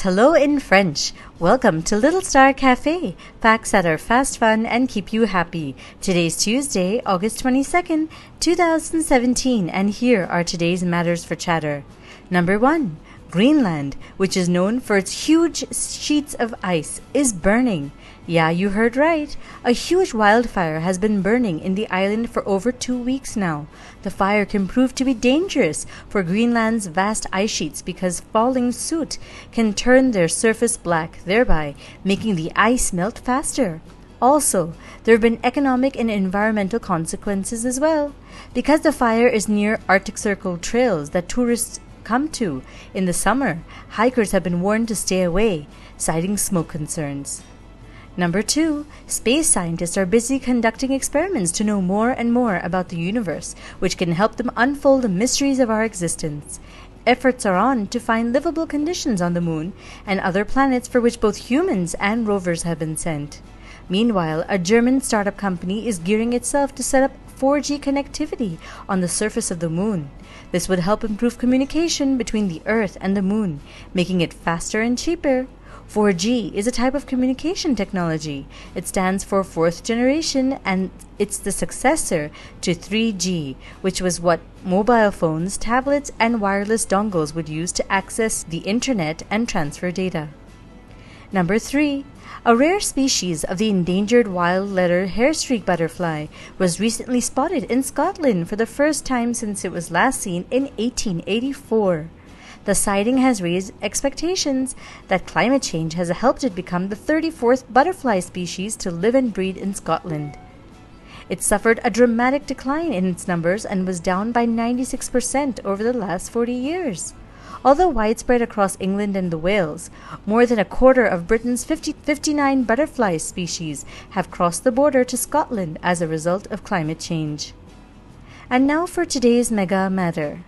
hello in French. Welcome to Little Star Cafe. Facts that are fast, fun, and keep you happy. Today's Tuesday, August 22nd, 2017, and here are today's matters for chatter. Number 1. Greenland, which is known for its huge sheets of ice, is burning. Yeah, you heard right. A huge wildfire has been burning in the island for over 2 weeks now. The fire can prove to be dangerous for Greenland's vast ice sheets because falling soot can turn their surface black, thereby making the ice melt faster. Also, there have been economic and environmental consequences as well. Because the fire is near Arctic Circle trails that tourists come to in the summer, hikers have been warned to stay away, citing smoke concerns. Number 2. Space scientists are busy conducting experiments to know more and more about the universe, which can help them unfold the mysteries of our existence. Efforts are on to find livable conditions on the moon and other planets for which both humans and rovers have been sent. Meanwhile, a German startup company is gearing itself to set up 4G connectivity on the surface of the moon. This would help improve communication between the Earth and the moon, making it faster and cheaper. 4G is a type of communication technology. It stands for fourth generation, and it's the successor to 3G, which was what mobile phones, tablets, and wireless dongles would use to access the internet and transfer data. Number 3. A rare species of the endangered wild letter hairstreak butterfly was recently spotted in Scotland for the first time since it was last seen in 1884. The sighting has raised expectations that climate change has helped it become the 34th butterfly species to live and breed in Scotland. It suffered a dramatic decline in its numbers and was down by 96% over the last 40 years. Although widespread across England and the Wales, more than a quarter of Britain's 59 butterfly species have crossed the border to Scotland as a result of climate change. And now for today's mega matter.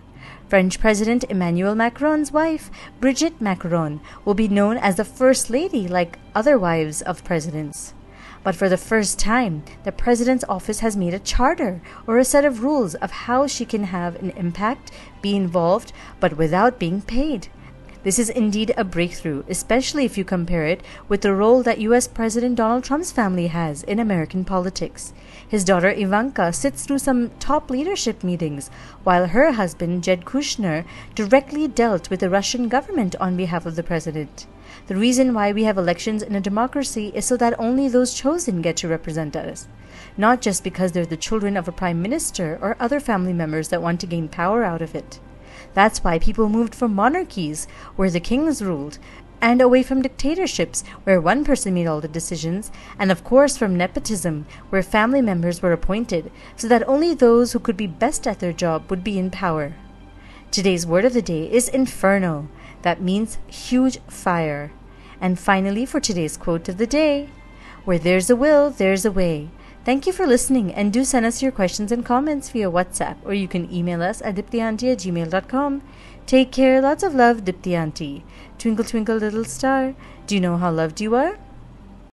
French President Emmanuel Macron's wife, Brigitte Macron, will be known as the First Lady like other wives of presidents. But for the first time, the president's office has made a charter or a set of rules of how she can have an impact, be involved, but without being paid. This is indeed a breakthrough, especially if you compare it with the role that U.S. President Donald Trump's family has in American politics. His daughter Ivanka sits through some top leadership meetings, while her husband Jed Kushner directly dealt with the Russian government on behalf of the president. The reason why we have elections in a democracy is so that only those chosen get to represent us, not just because they're the children of a prime minister or other family members that want to gain power out of it. That's why people moved from monarchies, where the kings ruled, and away from dictatorships, where one person made all the decisions, and of course from nepotism, where family members were appointed, so that only those who could be best at their job would be in power. Today's word of the day is inferno. That means huge fire. And finally, for today's quote of the day, where there's a will, there's a way. Thank you for listening, and do send us your questions and comments via WhatsApp, or you can email us at diptyanti@gmail.com. Take care, lots of love, Dipti Auntie. Twinkle, twinkle, little star, do you know how loved you are?